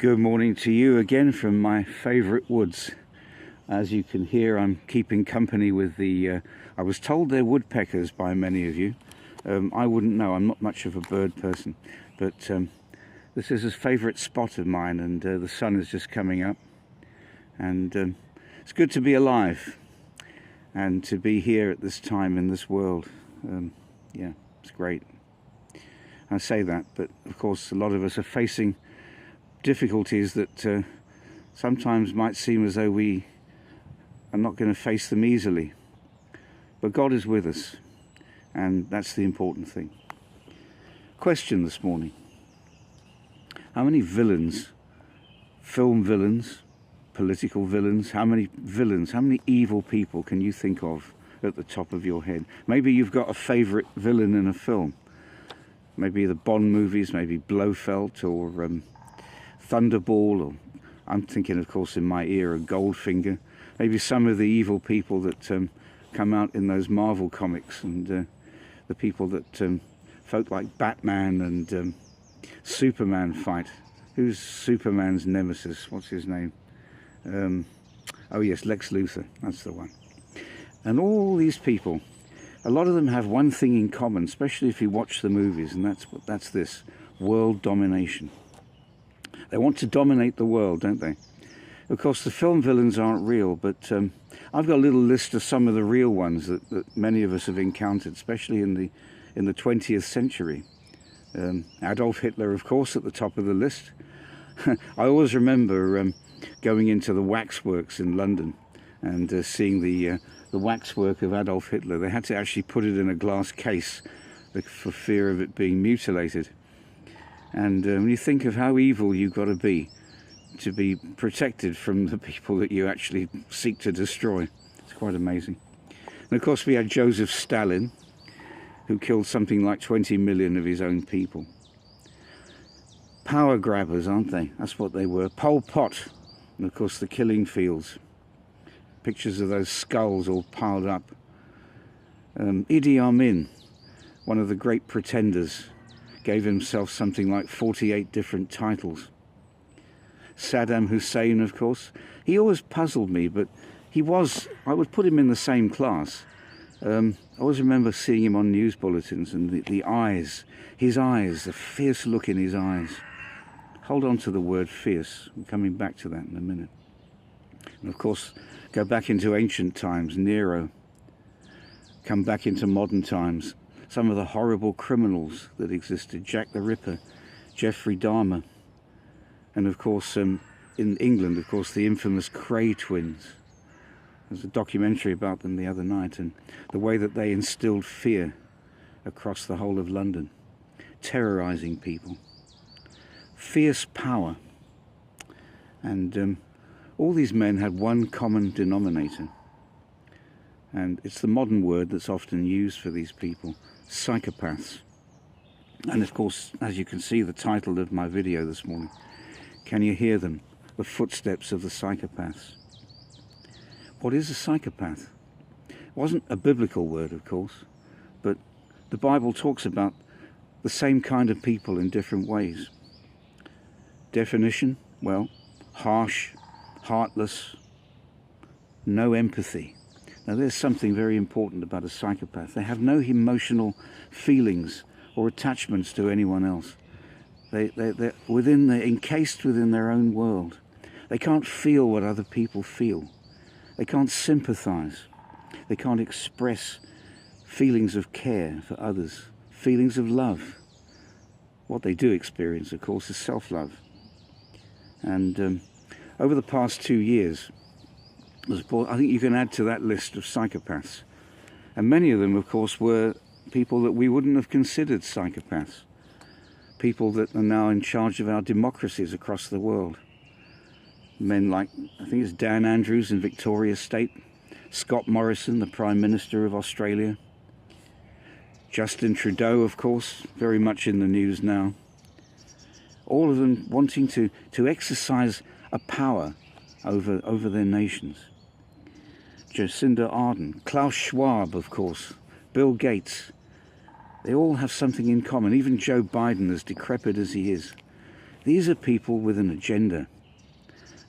Good morning to you again from my favourite woods. As you can hear, I'm keeping company with the... I was told they're woodpeckers by many of you. I wouldn't know, I'm not much of a bird person. But this is a favourite spot of mine, and the sun is just coming up. And it's good to be alive and to be here at this time in this world. Yeah, it's great. I say that, but of course a lot of us are facing difficulties that sometimes might seem as though we are not going to face them easily. But God is with us, and that's the important thing. Question this morning: how many villains, film villains, political villains, how many evil people can you think of at the top of your head? Maybe you've got a favourite villain in a film. Maybe the Bond movies, maybe Blofeld or Thunderball, or I'm thinking, of course, in my ear, of Goldfinger. Maybe some of the evil people that come out in those Marvel comics, and the people that folk like Batman and Superman fight. Who's Superman's nemesis? What's his name? Oh yes, Lex Luthor, that's the one. And all these people, a lot of them have one thing in common, especially if you watch the movies, and that's this: world domination. They want to dominate the world, don't they? Of course, the film villains aren't real, but I've got a little list of some of the real ones that many of us have encountered, especially in the 20th century. Adolf Hitler, of course, at the top of the list. I always remember going into the waxworks in London and seeing the waxwork of Adolf Hitler. They had to actually put it in a glass case for fear of it being mutilated. And when you think of how evil you've got to be protected from the people that you actually seek to destroy, it's quite amazing. And of course we had Joseph Stalin, who killed something like 20 million of his own people. Power grabbers, aren't they? That's what they were. Pol Pot, and of course the killing fields. Pictures of those skulls all piled up. Idi Amin, one of the great pretenders, gave himself something like 48 different titles. Saddam Hussein, of course, he always puzzled me, but I would put him in the same class. I always remember seeing him on news bulletins, and the eyes, his eyes, the fierce look in his eyes. Hold on to the word fierce, I'm coming back to that in a minute. And of course, go back into ancient times, Nero. Come back into modern times, some of the horrible criminals that existed: Jack the Ripper, Jeffrey Dahmer, and of course in England, of course, the infamous Kray twins. There's a documentary about them the other night, and the way that they instilled fear across the whole of London, terrorizing people. Fierce power. And all these men had one common denominator, and it's the modern word that's often used for these people: psychopaths. And of course, as you can see, the title of my video this morning, can you hear them? The footsteps of the psychopaths. What is a psychopath? It wasn't a biblical word, of course, but the Bible talks about the same kind of people in different ways. Definition: well, harsh, heartless, no empathy. Now there's something very important about a psychopath. They have no emotional feelings or attachments to anyone else. They're encased within their own world. They can't feel what other people feel. They can't sympathize. They can't express feelings of care for others, feelings of love. What they do experience, of course, is self-love. And over the past 2 years, I think you can add to that list of psychopaths. And many of them, of course, were people that we wouldn't have considered psychopaths. People that are now in charge of our democracies across the world. Men like, I think it's Dan Andrews in Victoria State, Scott Morrison, the Prime Minister of Australia, Justin Trudeau, of course, very much in the news now. All of them wanting to exercise a power over their nations. Jacinda Ardern, Klaus Schwab, of course, Bill Gates. They all have something in common. Even Joe Biden, as decrepit as he is, These are people with an agenda.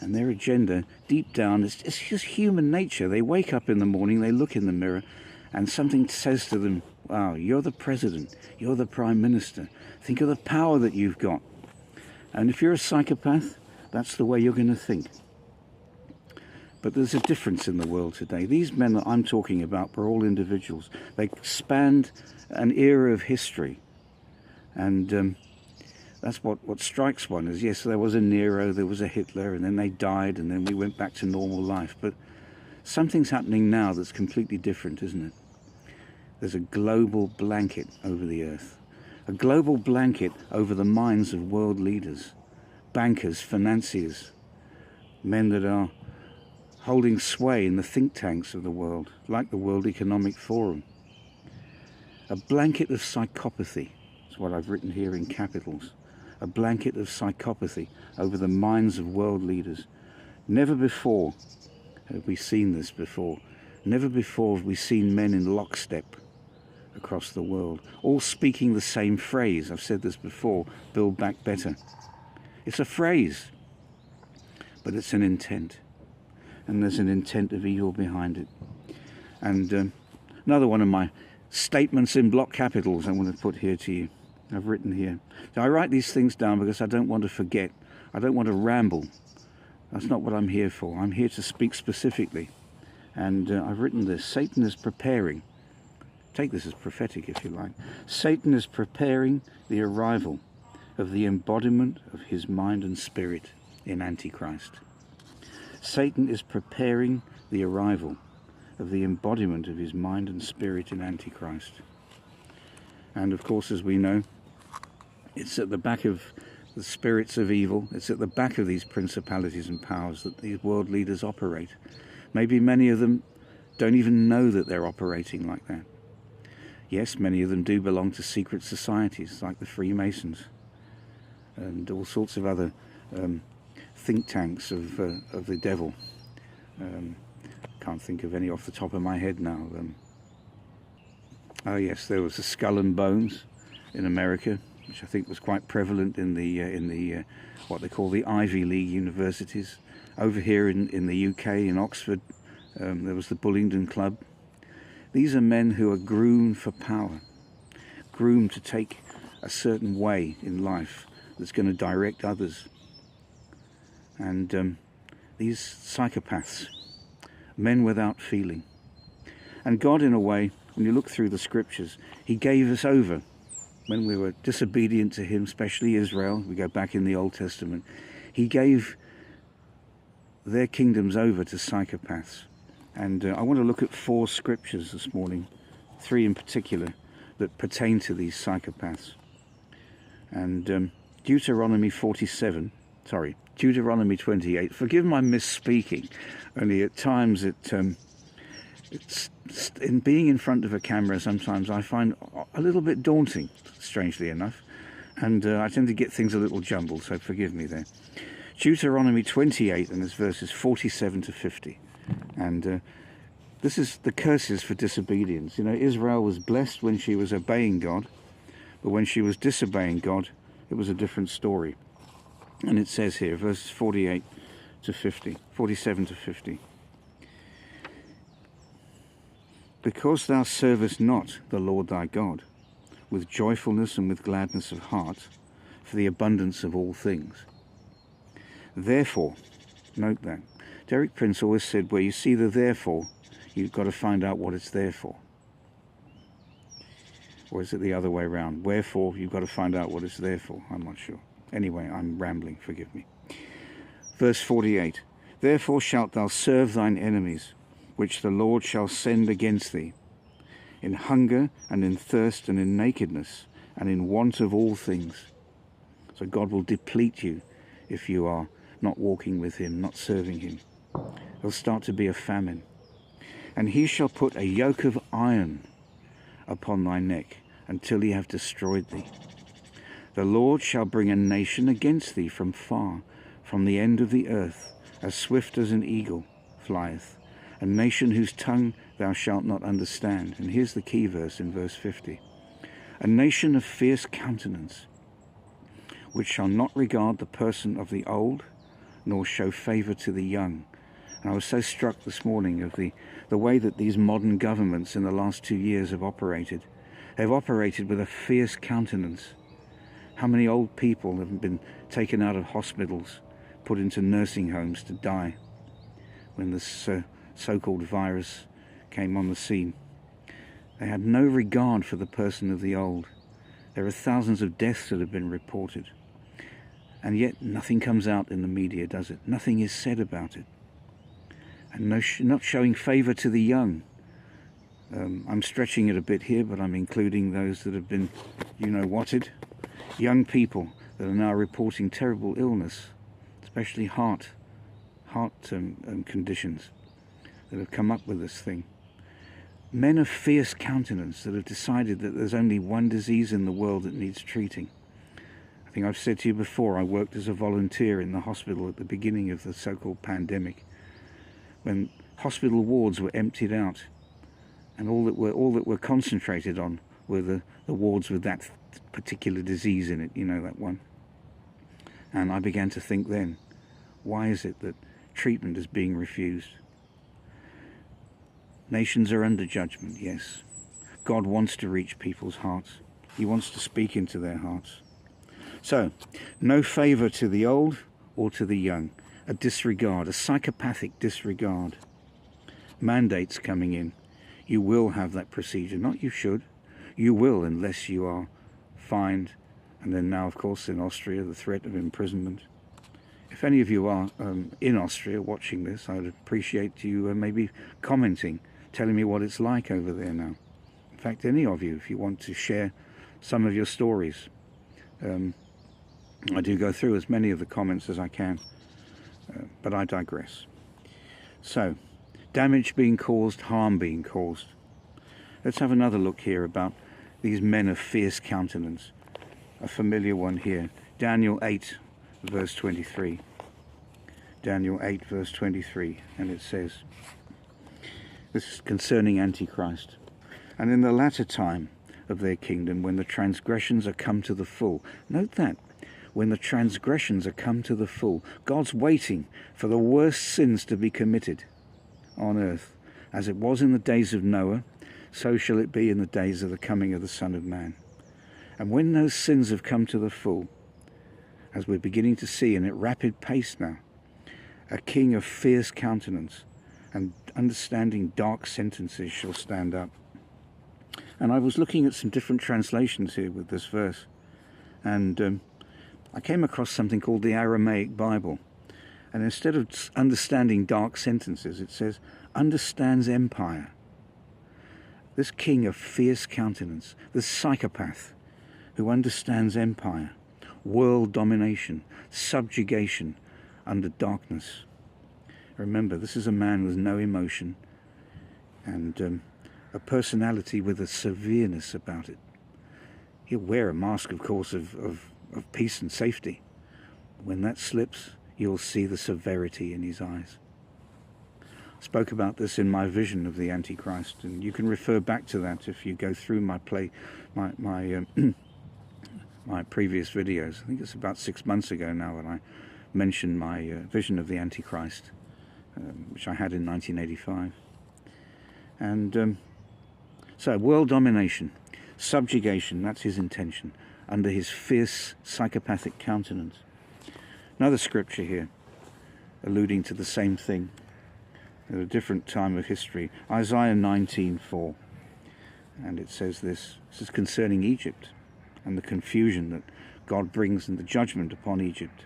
And their agenda, deep down, it's just human nature. They wake up in the morning, they look in the mirror, and something says to them, wow, you're the president, you're the prime minister. Think of the power that you've got. And if you're a psychopath, that's the way you're going to think. But there's a difference in the world today. These men that I'm talking about were all individuals. They spanned an era of history. And that's what strikes one is, yes, there was a Nero, there was a Hitler, and then they died, and then we went back to normal life. But something's happening now that's completely different, isn't it? There's a global blanket over the earth. A global blanket over the minds of world leaders, bankers, financiers, men that are holding sway in the think tanks of the world, like the World Economic Forum. A blanket of psychopathy is what I've written here in capitals. A blanket of psychopathy over the minds of world leaders. Never before have we seen this before. Never before have we seen men in lockstep across the world, all speaking the same phrase. I've said this before, build back better. It's a phrase, but it's an intent. And there's an intent of evil behind it. And another one of my statements in block capitals I want to put here to you. I've written here. So I write these things down because I don't want to forget. I don't want to ramble. That's not what I'm here for. I'm here to speak specifically. And I've written this. Satan is preparing. Take this as prophetic if you like. Satan is preparing the arrival of the embodiment of his mind and spirit in Antichrist. Satan is preparing the arrival of the embodiment of his mind and spirit in Antichrist. And of course, as we know, it's at the back of the spirits of evil. It's at the back of these principalities and powers that these world leaders operate. Maybe many of them don't even know that they're operating like that. Yes, many of them do belong to secret societies like the Freemasons and all sorts of other think tanks of the devil. Can't think of any off the top of my head now. Oh yes, there was the Skull and Bones in America, which I think was quite prevalent in the what they call the Ivy League universities. Over here in the UK, in Oxford, there was the Bullingdon Club. These are men who are groomed for power, groomed to take a certain way in life that's going to direct others. And these psychopaths, men without feeling. And God, in a way, when you look through the scriptures, he gave us over when we were disobedient to him, especially Israel. We go back in the Old Testament. He gave their kingdoms over to psychopaths. And I want to look at 4 scriptures this morning, 3 in particular, that pertain to these psychopaths. And Deuteronomy 28. Forgive my misspeaking, only at times it's in being in front of a camera, sometimes I find a little bit daunting, strangely enough, and I tend to get things a little jumbled, so forgive me there. Deuteronomy 28, and it's verses 47 to 50. And this is the curses for disobedience. You know, Israel was blessed when she was obeying God, but when she was disobeying God, it was a different story. And it says here, verses 47 to 50. Because thou servest not the Lord thy God with joyfulness and with gladness of heart for the abundance of all things. Therefore, note that, Derek Prince always said, where you see the therefore, you've got to find out what it's there for. Or is it the other way around? Wherefore, you've got to find out what it's there for. I'm not sure. Anyway, I'm rambling, forgive me. Verse 48. Therefore shalt thou serve thine enemies, which the Lord shall send against thee, in hunger and in thirst and in nakedness and in want of all things. So God will deplete you if you are not walking with him, not serving him. There'll start to be a famine. And he shall put a yoke of iron upon thy neck until he have destroyed thee. The Lord shall bring a nation against thee from far, from the end of the earth, as swift as an eagle flieth, a nation whose tongue thou shalt not understand. And here's the key verse in verse 50. A nation of fierce countenance, which shall not regard the person of the old, nor show favour to the young. And I was so struck this morning of the way that these modern governments in the last 2 years have operated. They've operated with a fierce countenance. How many old people have been taken out of hospitals, put into nursing homes to die when this so-called virus came on the scene? They had no regard for the person of the old. There are thousands of deaths that have been reported. And yet nothing comes out in the media, does it? Nothing is said about it. And not showing favour to the young. I'm stretching it a bit here, but I'm including those that have been, whatted. Young people that are now reporting terrible illness, especially heart conditions that have come up with this thing. Men of fierce countenance that have decided that there's only one disease in the world that needs treating. I think I've said to you before, I worked as a volunteer in the hospital at the beginning of the so-called pandemic, when hospital wards were emptied out, and all that were concentrated on were the wards with that particular disease in it, that one. And I began to think then, why is it that treatment is being refused? Nations are under judgment, yes. God wants to reach people's hearts. He wants to speak into their hearts. So, no favour to the old or to the young. A disregard, a psychopathic disregard. Mandates coming in. You will have that procedure. Not you should. You will, unless you are fined. And then now, of course, in Austria, the threat of imprisonment. If any of you are in Austria watching this, I would appreciate you maybe commenting, telling me what it's like over there now. In fact, any of you, if you want to share some of your stories. I do go through as many of the comments as I can, but I digress. So, damage being caused, harm being caused. Let's have another look here about these men of fierce countenance. A familiar one here. Daniel 8, verse 23. Daniel 8, verse 23, and it says, this is concerning Antichrist. And in the latter time of their kingdom, when the transgressions are come to the full. Note that. When the transgressions are come to the full. God's waiting for the worst sins to be committed on earth. As it was in the days of Noah, so shall it be in the days of the coming of the Son of Man. And when those sins have come to the full, as we're beginning to see in at rapid pace now, a king of fierce countenance and understanding dark sentences shall stand up. And I was looking at some different translations here with this verse, and I came across something called the Aramaic Bible. And instead of understanding dark sentences, it says, understands empire. This king of fierce countenance, this psychopath who understands empire, world domination, subjugation under darkness. Remember, this is a man with no emotion and a personality with a severeness about it. He'll wear a mask, of course, of peace and safety. When that slips, you'll see the severity in his eyes. I spoke about this in my vision of the Antichrist, and you can refer back to that if you go through my my previous videos. I think it's about 6 months ago now when I mentioned my vision of the Antichrist, which I had in 1985. And so world domination, subjugation, that's his intention, under his fierce psychopathic countenance. Another scripture here alluding to the same thing at a different time of history. Isaiah 19:4, and it says this is concerning Egypt and the confusion that God brings and the judgment upon Egypt.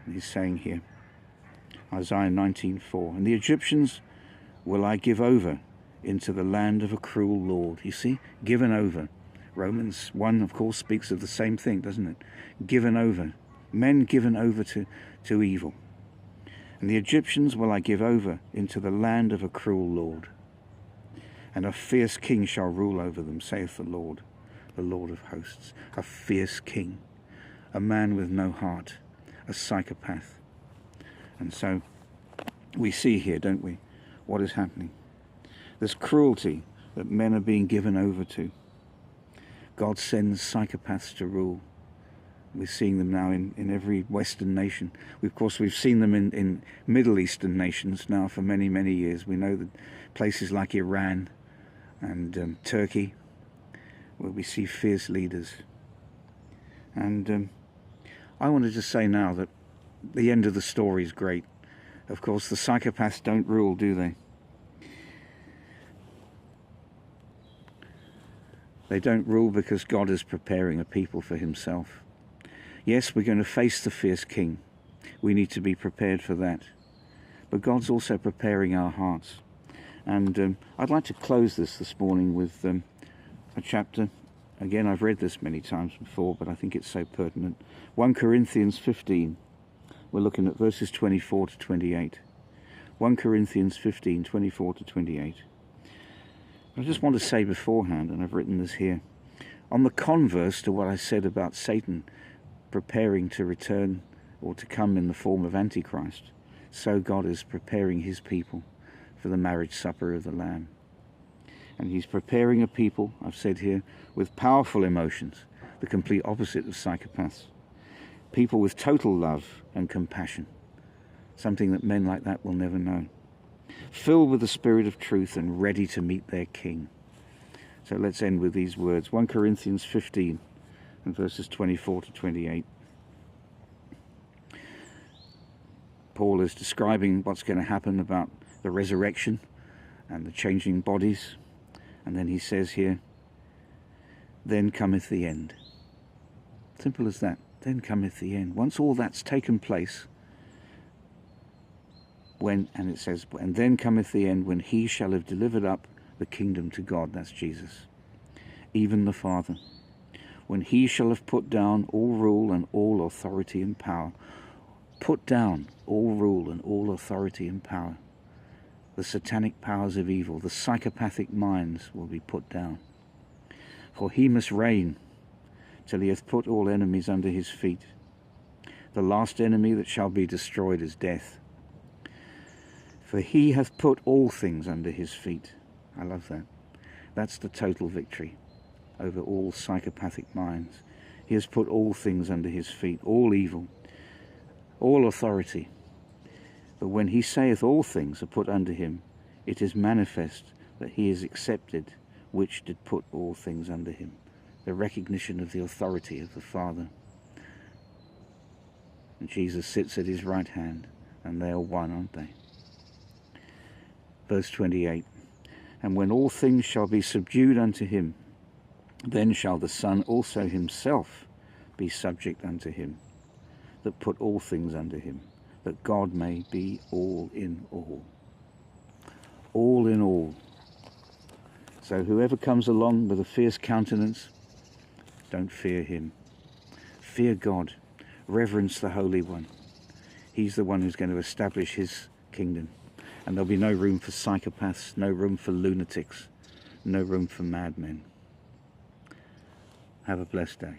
And he's saying here, Isaiah 19:4, and the Egyptians will I give over into the land of a cruel lord. You see, given over. Romans 1, of course, speaks of the same thing, doesn't it? Given over. Men given over to evil. And the Egyptians will I give over into the land of a cruel lord. And a fierce king shall rule over them, saith the Lord of hosts. A fierce king. A man with no heart. A psychopath. And so we see here, don't we, what is happening. This cruelty that men are being given over to. God sends psychopaths to rule We're seeing them now in every Western nation. Of course, we've seen them in Middle Eastern nations now for many, many years. We know that places like Iran and Turkey, where we see fierce leaders. And I want to just say now that the end of the story is great. Of course, the psychopaths don't rule, do they? They don't rule because God is preparing a people for himself. Yes, we're going to face the fierce king. We need to be prepared for that. But God's also preparing our hearts. And I'd like to close this morning with a chapter. Again, I've read this many times before, but I think it's so pertinent. 1 Corinthians 15. We're looking at verses 24 to 28. 1 Corinthians 15, 24 to 28. I just want to say beforehand, and I've written this here, on the converse to what I said about Satan preparing to return or to come in the form of antichrist, so God is preparing his people for the marriage supper of the Lamb. And he's preparing a people, I've said here, with powerful emotions, the complete opposite of psychopaths. People with total love and compassion, something that men like that will never know. Filled with the spirit of truth and ready to meet their king. So let's end with these words. 1 Corinthians 15 and verses 24 to 28. Paul is describing what's going to happen about the resurrection and the changing bodies. And then he says here, then cometh the end. Simple as that. Then cometh the end. Once all that's taken place, and it says, and then cometh the end, when he shall have delivered up the kingdom to God, that's Jesus, even the Father, when he shall have put down all rule and all authority and power. Put down all rule and all authority and power. The satanic powers of evil, the psychopathic minds will be put down. For he must reign till he hath put all enemies under his feet. The last enemy that shall be destroyed is death. For he hath put all things under his feet. I love that. That's the total victory over all psychopathic minds. He has put all things under his feet, all evil, all authority. But when he saith all things are put under him, it is manifest that he is accepted, which did put all things under him. The recognition of the authority of the Father. And Jesus sits at his right hand, and they are one, aren't they? Verse 28, and when all things shall be subdued unto him, then shall the Son also himself be subject unto him, that put all things under him, that God may be all in all. All in all. So whoever comes along with a fierce countenance, don't fear him. Fear God. Reverence the Holy One. He's the one who's going to establish his kingdom. And there'll be no room for psychopaths, no room for lunatics, no room for madmen. Have a blessed day.